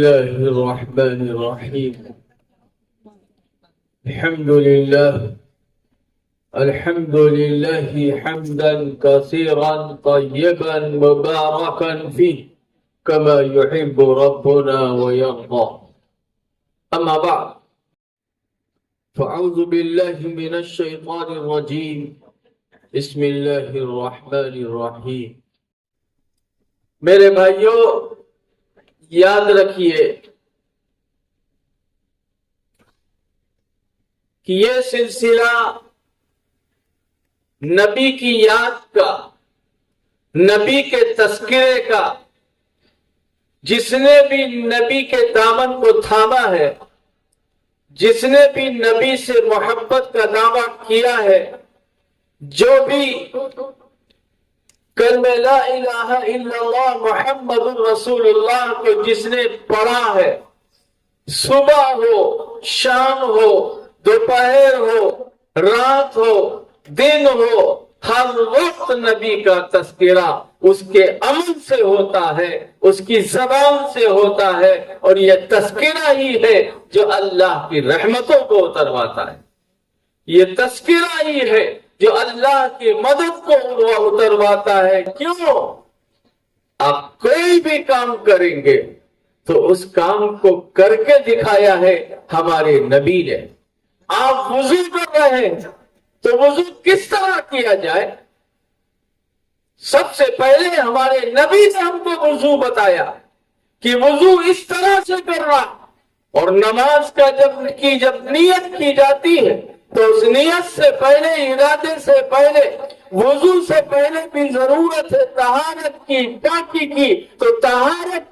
الله الرحمن الرحيم الحمد لله حمدا كثيرا طيبا مباركا فيه كما يحب ربنا ويرضى. أما بعد فأعوذ بالله من الشيطان الرجيم بسم الله الرحمن الرحيم. میرے بھائیوں، یاد رکھیے کہ یہ سلسلہ نبی کی یاد کا، نبی کے تذکرے کا، جس نے بھی نبی کے دامن کو تھاما ہے، جس نے بھی نبی سے محبت کا دعویٰ کیا ہے، جو بھی کلمہ لا الہ الا اللہ محمد رسول اللہ کو جس نے پڑھا ہے، صبح ہو، شام ہو، دوپہر ہو، رات ہو، دن ہو، ہر وقت نبی کا تذکرہ اس کے عمل سے ہوتا ہے، اس کی زبان سے ہوتا ہے، اور یہ تذکرہ ہی ہے جو اللہ کی رحمتوں کو اترواتا ہے. یہ تذکرہ ہی ہے جو اللہ کی مدد کو اترواتا ہے. کیوں؟ آپ کوئی بھی کام کریں گے تو اس کام کو کر کے دکھایا ہے ہمارے نبی نے. آپ وضو کر رہے ہیں تو وضو کس طرح کیا جائے؟ سب سے پہلے ہمارے نبی نے ہم کو وضو بتایا کہ وضو اس طرح سے کرنا. اور نماز کا جب نیت کی جاتی ہے تو اس نیت سے پہلے، ارادے سے پہلے، وضو سے پہلے بھی ضرورت ہے طہارت کی، پاکی کی. تو طہارت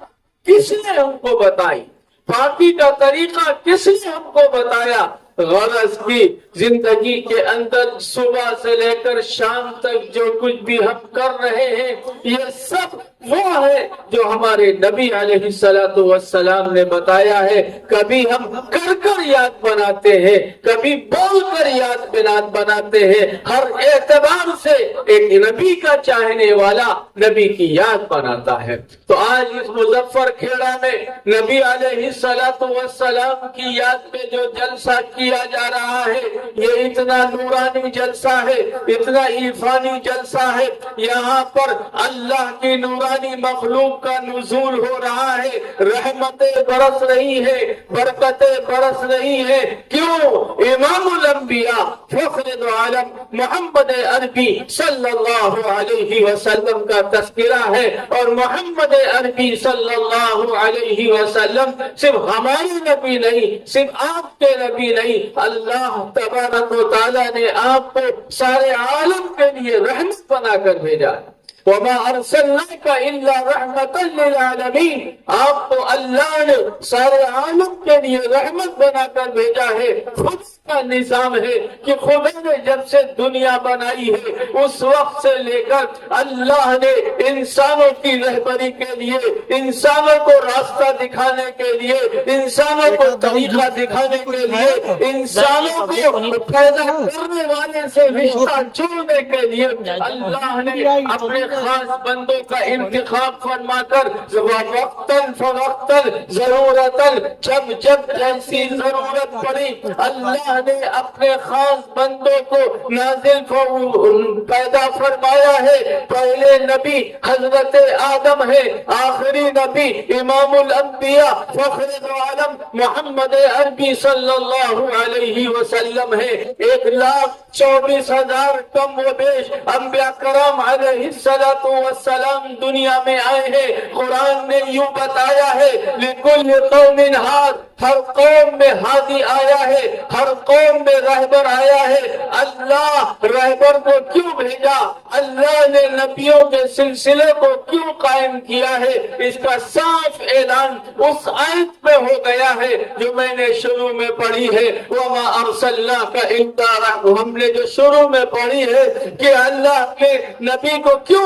کس نے ہم کو بتائی؟ پاکی کا طریقہ کس نے ہم کو بتایا؟ غرض کی زندگی کے اندر صبح سے لے کر شام تک جو کچھ بھی ہم کر رہے ہیں، یہ سب وہ ہے جو ہمارے نبی علیہ السلام نے بتایا ہے. کبھی ہم کر کر یاد بناتے ہیں، کبھی بول کر یاد بناتے ہیں. ہر اعتبار سے ایک نبی کا چاہنے والا نبی کی یاد بناتا ہے. تو آج اس مظفر کھیڑا میں نبی علیہ السلام کی یاد پہ جو جلسہ کیا جا رہا ہے، یہ اتنا نورانی جلسہ ہے، اتنا عرفانی جلسہ ہے. یہاں پر اللہ کی نورانی مخلوق کا نزول ہو رہا ہے، رحمتیں برس رہی ہے، برکتیں برس رہی ہے. کیوں؟ امام الانبیاء فخر دو عالم محمد عربی صلی اللہ علیہ وسلم کا تذکرہ ہے. اور محمد عربی صلی اللہ علیہ وسلم صرف ہمارے نبی نہیں، صرف آپ کے نبی نہیں، اللہ تبارک و تعالیٰ نے آپ کو سارے عالم کے لیے رحمت بنا کر بھیجا ہے. وَمَا أَرْسَلْنَاكَ إِلَّا رَحْمَةً لِلْعَالَمِينَ. آپ کو اللہ نے سارے عالم کے لیے رحمت بنا کر بھیجا ہے. خود کا نظام ہے کہ خدا نے جب سے دنیا بنائی ہے اس وقت سے لے کر اللہ نے انسانوں کی رہبری کے لیے، انسانوں کو راستہ دکھانے کے لیے، انسانوں کو طریقہ دکھانے کے لیے، انسانوں کو پیدا کرنے والے سے رشتہ جوڑنے کے لیے اللہ نے اپنے خاص بندوں کا انتخاب فرما کر وقتاً فوقتاً ضرورتاً جب جیسی ضرورت پڑی اللہ نے اپنے خاص بندوں کو نازل پیدا فرمایا ہے. پہلے نبی حضرت آدم ہے، آخری نبی امام الانبیاء فخر عالم محمد عربی صلی اللہ علیہ وسلم ہے. 1,24,000 کم و بیش انبیاء کرام علیہ السلام دنیا میں آئے ہیں. قرآن نے یوں بتایا ہے لِكُلِّ قَوْمٍ هَادٍ، ہر قوم میں ہادی آیا ہے، ہر قوم میں رہبر آیا ہے. اللہ رہبر کو کیوں بھیجا؟ اللہ نے نبیوں کے سلسلے کو کیوں قائم کیا ہے؟ اس کا صاف اعلان اس آیت میں ہو گیا ہے جو میں نے شروع میں پڑھی ہے. وَمَا أَرْسَلْنَاكَ إِلَّا رَحْمَةً. ہم نے جو شروع میں پڑھی ہے کہ اللہ کے نبی کو کیوں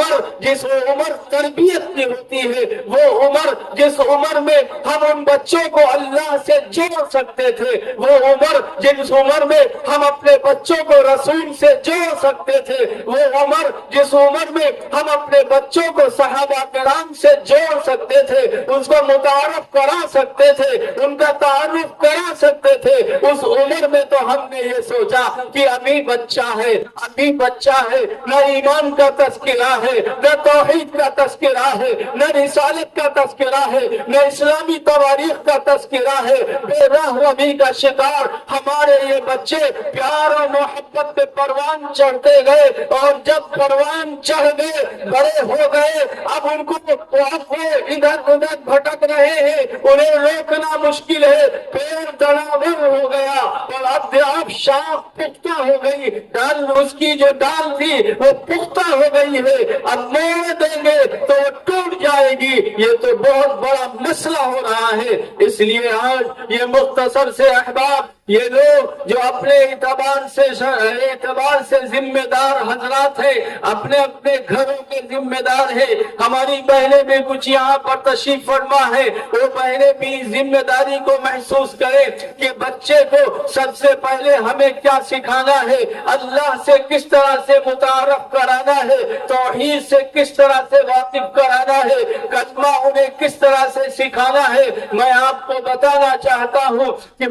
عمر جس عمر تربیت کی ہوتی ہے، وہ عمر جس عمر میں ہم ان بچوں کو اللہ سے جوڑ سکتے تھے، وہ عمر جس عمر میں ہم اپنے بچوں کو رسول سے جوڑ سکتے تھے، وہ عمر جس عمر میں ہم اپنے بچوں کو صحابہ کرام سے جوڑ سکتے تھے، اس کو متعارف کرا سکتے تھے، ان کا تعارف کرا سکتے تھے، اس عمر میں تو ہم نے یہ سوچا کہ ابھی بچہ ہے، ابھی بچہ ہے، نہ ایمان کا تذکرہ ہے، نہ توحید کا تذکرہ ہے، نہ رسالت کا تذکرہ ہے، نہ اسلامی تواریخ کا تذکرہ ہے، بے رحمی کا شکار ہمارے یہ بچے پیار اور محبت پہ پروان چڑھتے گئے، اور جب پروان چڑھ گئے، بڑے ہو گئے، اب ان کو ادھر ادھر بھٹک رہے ہیں، انہیں روکنا مشکل ہے، پیر دڑابر ہو گیا، اور اب شاخ پختہ ہو گئی، ڈال اس کی جو ڈال تھی وہ پختہ ہو گئی ہے، اب موڑ دیں گے تو وہ ٹوٹ جائے گی، یہ تو بہت بڑا مسئلہ ہو رہا ہے۔ اس لیے آج یہ مختصر سے احباب، یہ لوگ جو اپنے اعتبار سے ذمہ دار حضرات ہیں، اپنے اپنے گھروں کے ذمہ دار ہیں، ہماری بہنیں بھی کچھ یہاں پر تشریف فرما ہے، وہ بہنیں بھی ذمہ داری کو محسوس کریں کہ بچے کو سب سے پہلے ہمیں کیا سکھانا ہے، اللہ سے کس طرح سے متعارف کرانا ہے، توحید سے کس طرح سے واقف کرانا ہے، کلمہ انہیں کس طرح سے سکھانا ہے۔ میں آپ کو بتانا چاہتا ہوں کہ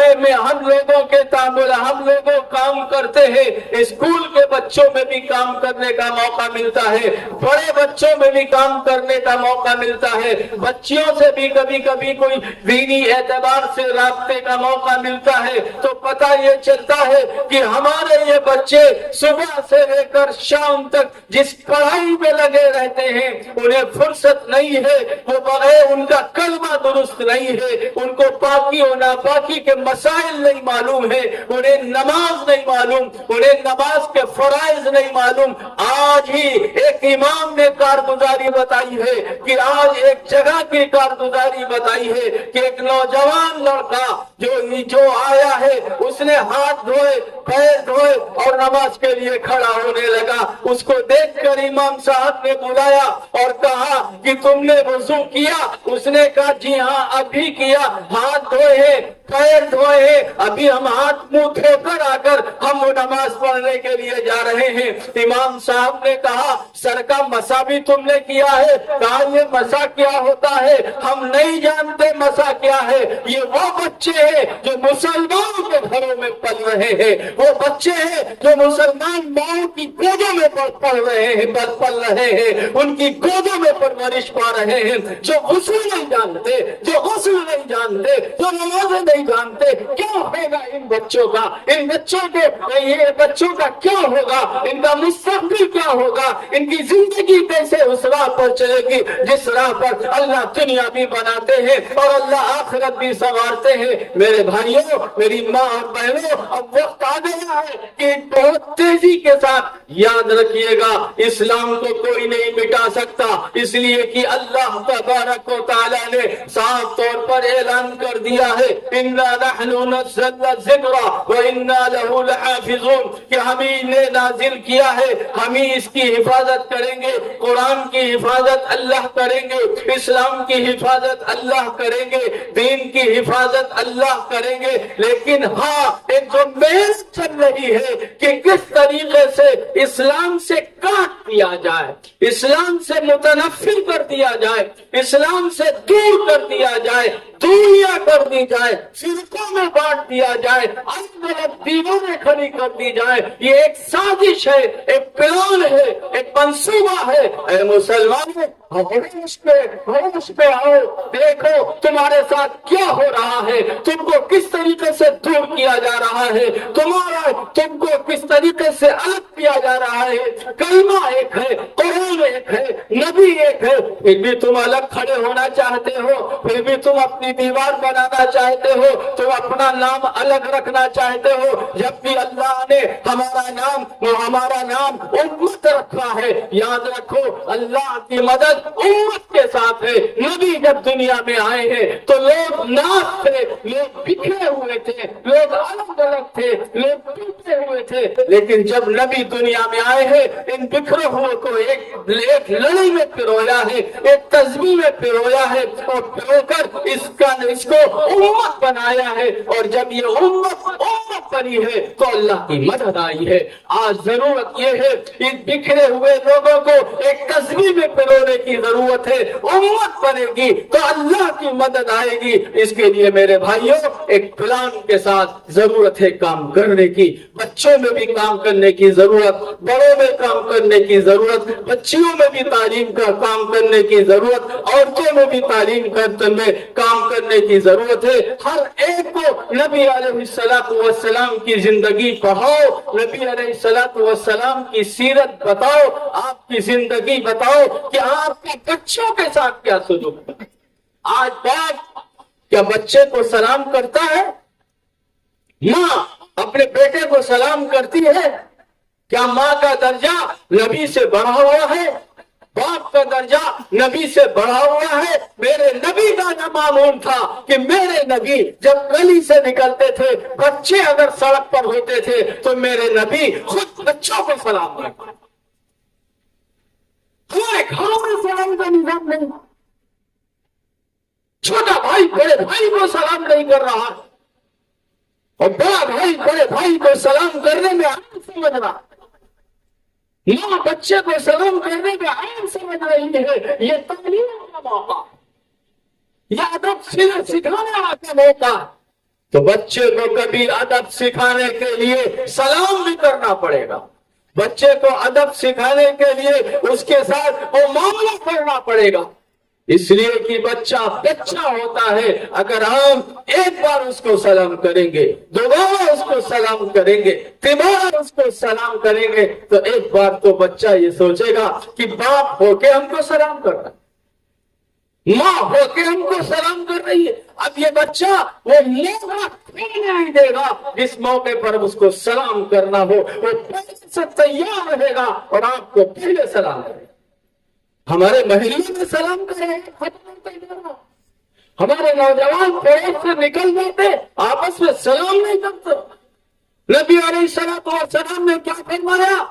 ہم لوگوں کے تعامل، ہم لوگوں کام کرتے ہیں، اسکول کے بچوں میں بھی کام کرنے کا موقع ملتا ہے، بڑے بچوں میں بھی کام کرنے کا موقع ملتا ہے، بچیوں سے بھی کبھی کبھی کوئی دینی اعتبار سے رابطے کا موقع ملتا ہے، تو پتہ یہ چلتا ہے کہ ہمارے یہ بچے صبح سے لے کر شام تک جس پڑھائی میں لگے رہتے ہیں، انہیں فرصت نہیں ہے، وہ بغیر ان کا کلمہ درست نہیں ہے، ان کو پاکی اور ناپاکی کے مسائل نہیں معلوم ہے، انہیں نماز نہیں معلوم، انہیں نماز کے فرائض نہیں معلوم۔ آج ہی ایک امام نے کارگزاری بتائی ہے کہ آج ایک جگہ کی کارگزاری بتائی ہے کہ ایک نوجوان لڑکا جو آیا ہے، اس نے ہاتھ دھوئے، پیر دھوئے اور نماز کے لیے کھڑا ہونے لگا، اس کو دیکھ کر امام صاحب نے بلایا اور کہا کہ تم نے وضو کیا؟ اس نے کہا جی ہاں ابھی کیا، ہاتھ دھوئے ہیں، پیر دھوئے ہیں، ابھی ہم ہاتھ منہ دھو کر آ کر ہم وہ نماز پڑھنے کے لیے جا رہے ہیں۔ امام صاحب نے کہا سر کا مسا بھی تم نے کیا ہے؟ کہا یہ مسا کیا ہوتا ہے؟ ہم نہیں جانتے مسا کیا ہے، یہ وہ بچے ہیں جو مسلمانوں کے گھروں میں پل رہے ہیں، وہ بچے ہیں جو مسلمان ماؤں کی گودوں میں پل رہے ہیں، ان کی گودوں میں پرورش پا رہے ہیں، جو غسل نہیں جانتے، جو غسل نہیں جانتے، جو نمازیں نہیں جانتے، کیا ہوگا ان بچوں کا؟ ان بچوں کے یہ بچوں کا کیا ہوگا؟ ان کا مستقبل کیا ہوگا؟ ان کی زندگی کیسے اس راہ پر چلے گی جس راہ پر اللہ دنیا بھی بناتے ہیں اور اللہ آخرت بھی سنوارتے ہیں؟ میرے بھائیوں، میری ماں اور بہنوں، اب وقت آ گیا ہے کہ بہت تیزی کے ساتھ یاد رکھیے گا، اسلام کو کوئی نہیں مٹا سکتا، اس لیے کہ اللہ تبارک و تعالی نے صاف طور پر اعلان کر دیا ہے اِنَّا نَحْنُ نَزَّلْنَا الذِّكْرَ وَإِنَّا لَهُ لَحَافِظُونَ، کہ ہم ہی نے نازل کیا ہے، ہم ہی اس کی حفاظت کریں گے، قرآن کی حفاظت اللہ کریں گے، اسلام کی حفاظت اللہ کریں گے، دین کی حفاظت اللہ کریں گے، لیکن ہاں ایک جو محنت چل رہی ہے کہ کس طریقے سے اسلام سے کاٹ دیا جائے، اسلام سے متنفر کر دیا جائے، اسلام سے دور کر دیا جائے، دنیا کر دی جائے، فرقوں میں بانٹ دیا جائے، الگ الگ دیواریں کھڑی کر دی جائے، یہ ایک سازش ہے، ایک پلان ہے، ایک منصوبہ ہے۔ اے مسلمانوں، ہوش پہ آؤ، دیکھو تمہارے ساتھ کیا ہو رہا ہے، تم کو کس طریقے سے دور کیا جا رہا ہے، تم کو کس طریقے سے الگ کیا جا رہا ہے۔ کلمہ ایک ہے، قرآن ایک ہے، نبی ایک ہے، پھر بھی تم الگ کھڑے ہونا چاہتے ہو، پھر بھی تم اپنی دیوار بنانا چاہتے ہو، تم اپنا نام الگ رکھنا چاہتے ہو، جب بھی اللہ نے ہمارا نام امت رکھا ہے۔ یاد رکھو اللہ کی مدد امت کے ساتھ ہے۔ نبی جب دنیا میں آئے ہیں تو لوگ ناک تھے، لوگ بکھرے ہوئے تھے، لوگ الگ الگ تھے، لوگ ٹوٹے ہوئے تھے، تھے, لیکن جب نبی دنیا میں آئے ہیں ان بکھرے ہوئے کو ایک لڑی میں پرویا ہے, ایک تسبیح میں پرویا ہے, اور پرو کر اس کو امت بنایا ہے. اور جب یہ امت بنی ہے تو اللہ کی مدد آئی ہے. آج ضرورت یہ ہے ان بکھرے ہوئے لوگوں کو ایک تسبیح میں پرونے کی ضرورت ہے. امت بنے گی تو اللہ کی مدد آئے گی. اس کے لیے میرے بھائیوں ایک پلان کے ساتھ ضرورت ہے کام کرنے کی. بچوں میں بھی کام کرنے کی ضرورت, بڑوں میں کام کرنے کی ضرورت, بچیوں میں بھی تعلیم کا کام کرنے کی ضرورت, عورتوں میں بھی تعلیم میں کام کرنے کی ضرورت ہے. ہر ایک کو نبی علیہ السلام کی زندگی پڑھاؤ, نبی علیہ السلام کی سیرت بتاؤ, آپ کی زندگی بتاؤ کہ آپ کے بچوں کے ساتھ کیا سلوک ہے. آج باپ کیا بچے کو سلام کرتا ہے؟ ماں اپنے بیٹے کو سلام کرتی ہے؟ کیا ماں کا درجہ نبی سے بڑھا ہوا ہے؟ باپ کا درجہ نبی سے بڑھا ہوا ہے؟ میرے نبی کا نہ معمول تھا کہ میرے نبی جب گلی سے نکلتے تھے, بچے اگر سڑک پر ہوتے تھے تو میرے نبی خود بچوں کو سلام کرتے. ہمارے گھروں میں سلام کا نظام نہیں. چھوٹا بھائی بڑے بھائی کو سلام نہیں کر رہا, اور بڑا بھائی بڑے بھائی کو سلام کرنے میں عام سمجھ رہا. ماں بچے کو سلام کرنے میں عام سمجھ رہی ہے. یہ تعلیم کا موقع, یہ ادب سکھانے کا موقع. تو بچے کو کبھی ادب سکھانے کے لیے سلام بھی کرنا پڑے گا. بچے کو ادب سکھانے کے لیے اس کے ساتھ وہ معاملہ کرنا پڑے گا. اس لیے کہ بچہ ہوتا ہے. اگر ہم ایک بار اس کو سلام کریں گے, دوبارہ اس کو سلام کریں گے, تیسرا اس کو سلام کریں گے, تو ایک بار تو بچہ یہ سوچے گا کہ باپ ہو کے ہم کو سلام کر رہا ہے, ماں ہو کے ہم کو سلام کر رہی ہے. اب یہ بچہ وہ موقع نہیں دے گا جس موقع پر اس کو سلام کرنا ہو, وہ پہلے سے تیار رہے گا اور آپ کو پہلے سلام کرے گا. ہمارے محلے میں سلام کریں, ہمارے نوجوان پڑوس سے نکل جاتے آپس میں سلام نہیں کرتے. نبی علیہ السلام نے کیا فرمایا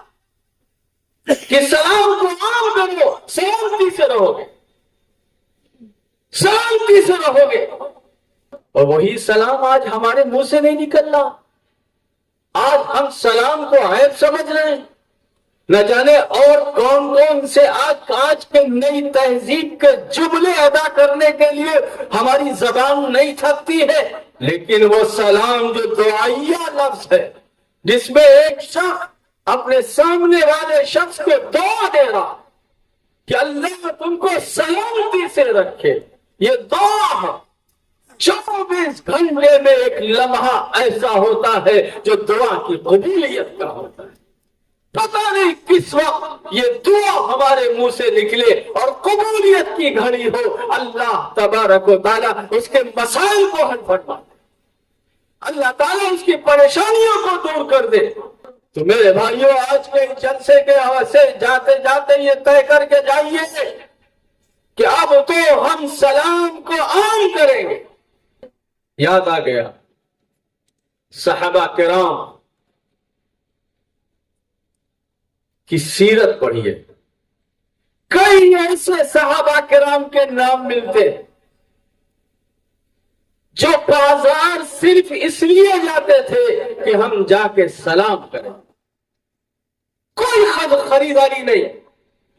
کہ سلام کو عام کرو, سلامتی سے رہو گے, سلامتی سے رہو گے. اور وہی سلام آج ہمارے منہ سے نہیں نکل رہا. آج ہم سلام کو عیب سمجھ رہے ہیں. نہ جانے اور کون کون سے آج کے نئی تہذیب کے جملے ادا کرنے کے لیے ہماری زبان نہیں تھکتی ہے. لیکن وہ سلام جو دعائیہ لفظ ہے, جس میں ایک شخص اپنے سامنے والے شخص کو دعا دے رہا کہ اللہ تم کو سلامتی سے رکھے, یہ دعا ہے. 24 گھنٹے میں ایک لمحہ ایسا ہوتا ہے جو دعا کی قبولیت کا ہوتا ہے. پتہ نہیں کس وقت یہ دعا ہمارے منہ سے نکلے اور قبولیت کی گھڑی ہو. اللہ تبارک و تعالیٰ اس کے مسائل کو حل فرما دے, اللہ تعالیٰ اس کی پریشانیوں کو دور کر دے. تو میرے بھائیوں, آج کے جلسے کے حوالے جاتے جاتے یہ طے کر کے جائیے کہ اب تو ہم سلام کو عام کریں گے. یاد آ گیا صحابہ کرام کی سیرت پڑھیے. کئی ایسے صحابہ کرام کے نام ملتے جو بازار صرف اس لیے جاتے تھے کہ ہم جا کے سلام کریں. کوئی خریداری نہیں,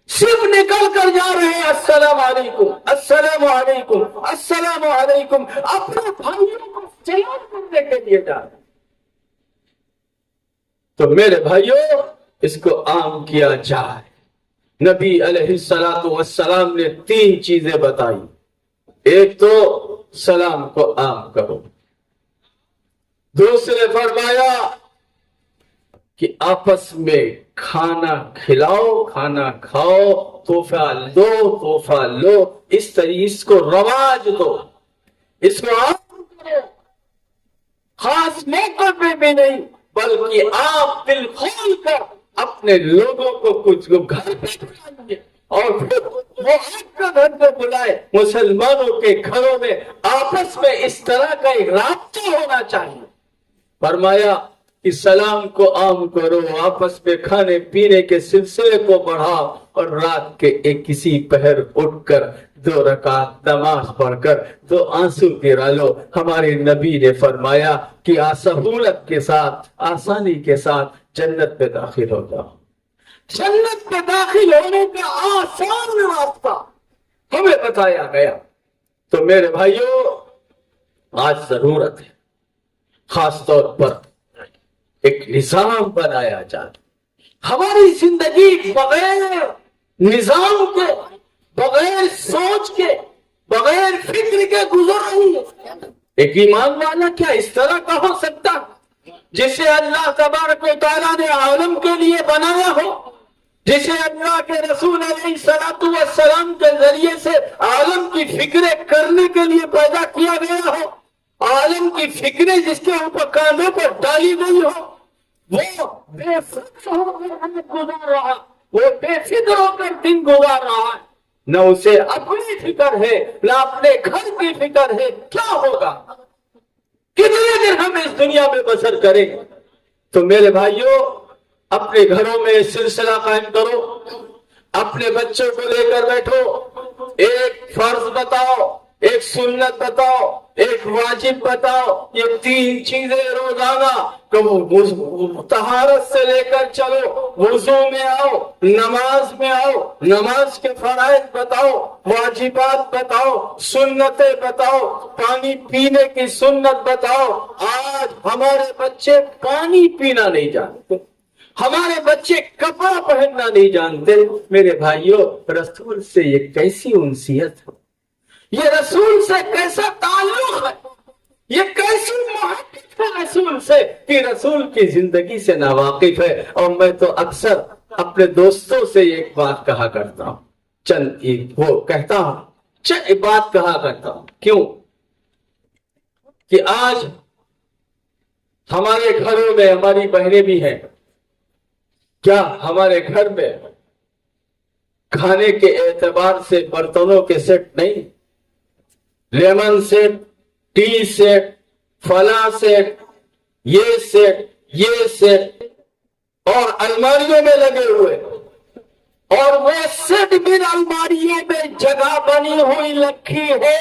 صرف نکل کر جا رہے ہیں السلام علیکم, السلام علیکم, السلام علیکم, اپنے بھائیوں کو سلام کرنے کے لیے جا رہے ہیں. تو میرے بھائیوں, اس کو عام کیا جائے. نبی علیہ السلام نے 3 چیزیں بتائی. ایک تو سلام کو عام کرو, دوسرے فرمایا کہ آپس میں کھانا کھلاؤ, کھانا کھاؤ, تحفہ دو, تحفہ لو, اس کو رواج دو, اس کو عام کرو. خاص موقع پہ بھی نہیں بلکہ آپ دل کھول کر اپنے لوگوں کو کچھ گھر پہ بلائیے اور پھر وہ آپ کا گھر پہ بلائے. مسلمانوں کے گھروں میں آپس میں اس طرح کا ایک رابطہ ہونا چاہیے. فرمایا کہ سلام کو عام کرو، آپس میں کھانے پینے کے سلسلے کو بڑھاؤ، اور رات کے ایک کسی پہر اٹھ کر 2 رکعت نماز پڑھ کر 2 آنسو گرا لو۔ ہمارے نبی نے فرمایا کہ سہولت کے ساتھ، آسانی کے ساتھ جنت میں داخل ہو جاؤ۔ جنت میں داخل ہونے کا آسان راستہ ہمیں بتایا گیا۔ تو میرے بھائیوں، آج ضرورت ہے خاص طور پر ایک نظام بنایا جائے۔ ہماری زندگی بغیر نظام کے، بغیر سوچ کے، بغیر فکر کے گزر رہی ہے۔ ایک ایمان والا کیا اس طرح کا ہو سکتا جسے اللہ تبارک و تعالیٰ نے عالم کے لیے بنایا ہو، جسے اللہ کے رسول علیہ السلام کے ذریعے سے عالم کی فکریں کرنے کے لیے پیدا کیا گیا ہو، عالم کی فکریں جس کے اوپر کاندھے پر ڈالی گئی ہو، وہ بے فکر ہو کر گزار رہا، وہ بے فکر ہو کر دن گزار رہا ہے، نہ اسے اپنی فکر ہے نہ اپنے گھر کی فکر ہے۔ کیا ہوگا؟ کتنے دن ہم اس دنیا میں بسر کریں گے؟ تو میرے بھائیوں، اپنے گھروں میں سلسلہ قائم کرو، اپنے بچوں کو لے کر بیٹھو، ایک فرض بتاؤ، ایک سنت بتاؤ، ایک واجب بتاؤ، یہ 3 چیزیں روزانہ طہارت سے لے کر چلو، وضو میں آؤ، نماز میں آؤ، نماز کے فرائض بتاؤ، واجبات بتاؤ، سنتیں بتاؤ، پانی پینے کی سنت بتاؤ۔ آج ہمارے بچے پانی پینا نہیں جانتے، ہمارے بچے کپڑا پہننا نہیں جانتے۔ میرے بھائیوں، رسول سے یہ کیسی انسیت ہے، یہ رسول سے کیسا تعلق ہے، یہ کیسی محبت ہے رسول سے کہ رسول کی زندگی سے ناواقف ہے۔ اور میں تو اکثر اپنے دوستوں سے ایک بات کہا کرتا ہوں، بات کہا کرتا ہوں، کیوں کہ آج ہمارے گھروں میں ہماری بہنیں بھی ہیں، کیا ہمارے گھر میں کھانے کے اعتبار سے برتنوں کے سیٹ نہیں، لیمن سیٹ، ٹی سیٹ، فلاں سیٹ، یہ سیٹ اور الماریوں میں لگے ہوئے، اور وہ سیٹ بھی الماریوں میں جگہ بنی ہوئی رکھی ہے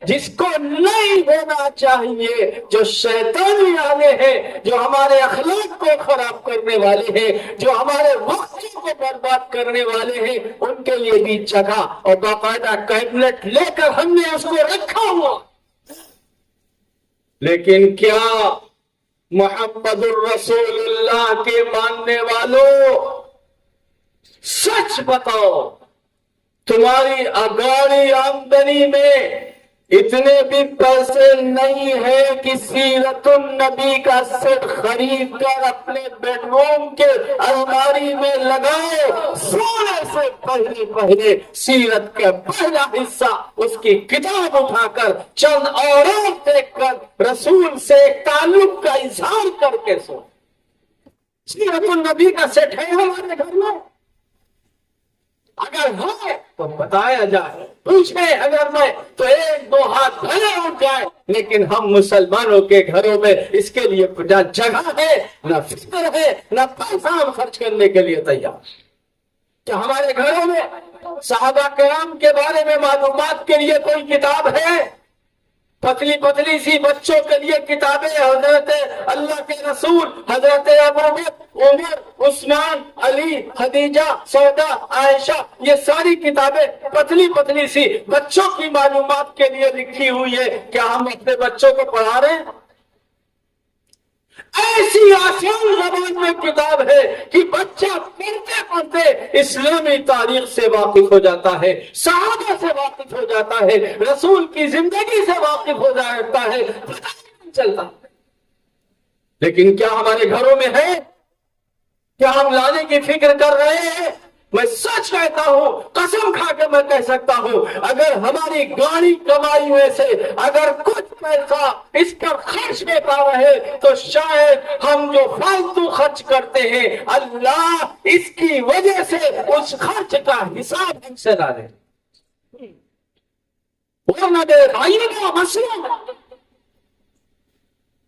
جس کو نہیں ہونا چاہیے، جو شیطانی آلے ہیں، جو ہمارے اخلاق کو خراب کرنے والے ہیں، جو ہمارے وقت کو برباد کرنے والے ہیں، ان کے لیے بھی جگہ اور باقاعدہ کیبنٹ لے کر ہم نے اس کو رکھا ہوا۔ لیکن کیا محمد الرسول اللہ کے ماننے والوں، سچ بتاؤ، تمہاری اگاڑی آمدنی میں اتنے بھی پیسے نہیں ہے کہ سیرت النبی کا سیٹ خرید کر اپنے بیڈ روم کے الماری میں لگاؤ، سونے سے پہلے سیرت کا پہلا حصہ اس کی کتاب اٹھا کر چند اورات دیکھ کر رسول سے تعلق کا اظہار کر کے سو۔ سیرت النبی کا سیٹ ہے ہمارے گھر میں؟ اگر ہے تو بتایا جائے، پوچھے اگر میں تو 1-2 ہاتھ بھرے اٹھ جائے۔ لیکن ہم مسلمانوں کے گھروں میں اس کے لیے نہ جگہ ہے، نہ فکر ہے، نہ پیسہ خرچ کرنے کے لیے تیار۔ کیا ہمارے گھروں میں صحابہ کرام کے بارے میں معلومات کے لیے کوئی کتاب ہے؟ پتلی پتلی سی بچوں کے لیے کتابیں، حضرت اللہ کے رسول، حضرت ابوبکر، عمر، عثمان، علی، خدیجہ، سودا، عائشہ، یہ ساری کتابیں پتلی پتلی سی بچوں کی معلومات کے لیے لکھی ہوئی ہے۔ کیا ہم اپنے بچوں کو پڑھا رہے ہیں؟ ایسی آسان زبان میں کتاب ہے کہ بچہ پڑھتے پڑھتے اسلامی تاریخ سے واقف ہو جاتا ہے، صحابہ سے واقف ہو جاتا ہے، رسول کی زندگی سے واقف ہو جاتا ہے، پتہ نہیں چلتا۔ لیکن کیا ہمارے گھروں میں ہے؟ کیا ہم لانے کی فکر کر رہے ہیں؟ میں سچ کہتا ہوں، قسم کھا کے میں کہہ سکتا ہوں، اگر ہماری گاڑی کمائی میں سے اگر کچھ پیسہ اس پر خرچ ہوتا رہے تو شاید ہم جو فالتو خرچ کرتے ہیں، اللہ اس کی وجہ سے اس خرچ کا حساب ہم سے نہ لے۔ ورنہ میرے بھائیوں کا مسئلہ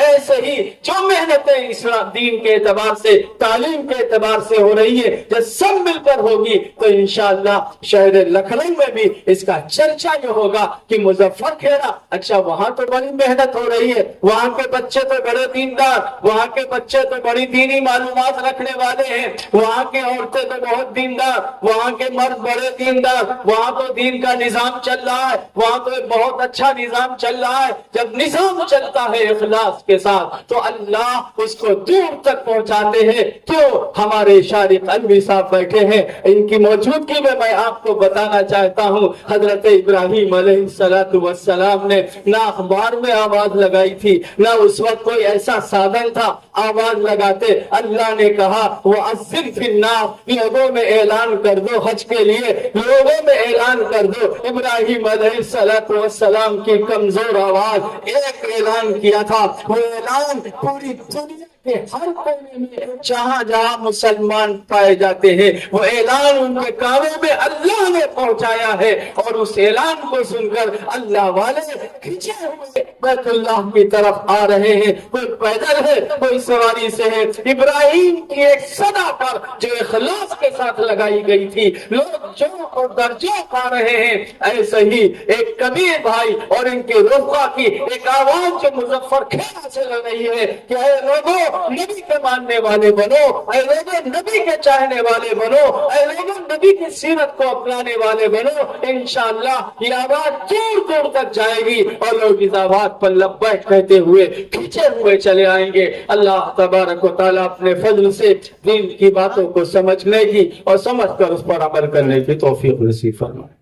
ایسے ہی جو محنتیں اسلام دین کے اعتبار سے تعلیم کے اعتبار سے ہو رہی ہے جب سب مل کر ہوگی تو انشاءاللہ شہر لکھنؤ میں بھی اس کا چرچا یہ ہوگا کہ مظفر کھیڑا اچھا وہاں تو بڑی محنت ہو رہی ہے، وہاں کے بچے تو بڑے دیندار، وہاں کے بچے تو بڑی دینی معلومات رکھنے والے ہیں، وہاں کے عورتیں تو بہت دیندار، وہاں کے مرد بڑے دیندار، وہاں تو دین کا نظام چل رہا ہے، وہاں تو ایک بہت اچھا نظام چل رہا ہے۔ جب نظام چلتا ہے اخلاص کے ساتھ تو اللہ اس کو دور تک پہنچاتے ہیں۔ کیوں؟ ہمارے شارق الوی صاحب بیٹھے ہیں، ان کی موجودگی میں میں آپ کو بتانا چاہتا ہوں حضرت ابراہیم علیہ السلام نے نہ اخبار میں آواز لگائی تھی، نہ اس وقت کوئی ایسا سادن تھا آواز لگاتے۔ اللہ نے کہا وَأَذِّنْ فِي النَّاسِ، لوگوں میں اعلان کر دو، حج کے لیے لوگوں میں اعلان کر دو۔ ابراہیم علیہ السلام کی کمزور آواز ایک اعلان کیا تھا، وہ اعلان پوری دنیا کہ ہر کونے میں جہاں جہاں مسلمان پائے جاتے ہیں وہ اعلان ان کے کانوں میں اللہ نے پہنچایا ہے، اور اس اعلان کو سن کر اللہ والے کھینچے ہوئے بیت اللہ کی طرف آ رہے ہیں، کوئی پیدل ہے کوئی سواری سے ہے۔ ابراہیم کی ایک صدا پر جو اخلاص کے ساتھ لگائی گئی تھی لوگ جو اور درجوں پا رہے ہیں، ایسے ہی ایک کبیر بھائی اور ان کے رفقا کی ایک آواز جو مظفر کھیڑا سے لگ رہی ہے کہ اے لوگوں نبی کے ماننے والے بنو، اے لوگوں نبی کے چاہنے والے بنو، اے لوگوں نبی کی سیرت کو اپنانے والے بنو۔ انشاءاللہ یہ آواز دور دور تک جائے گی اور لوگ اس آواز پر لبیک کہتے ہوئے کھینچے ہوئے چلے آئیں گے۔ اللہ تبارک و تعالیٰ اپنے فضل سے دین کی باتوں کو سمجھنے کی اور سمجھ کر اس پر عمل کرنے کی توفیق نصیب فرمائے۔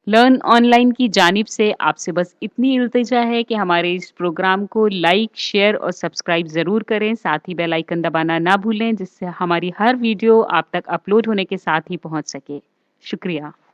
لرن آن لائن کی جانب سے آپ سے بس اتنی التجا ہے کہ ہمارے اس پروگرام کو لائک، شیئر اور سبسکرائب ضرور کریں، ساتھ ہی بیل آئیکن دبانا نہ بھولیں جس سے ہماری ہر ویڈیو آپ تک اپلوڈ ہونے کے ساتھ ہی پہنچ سکے۔ شکریہ۔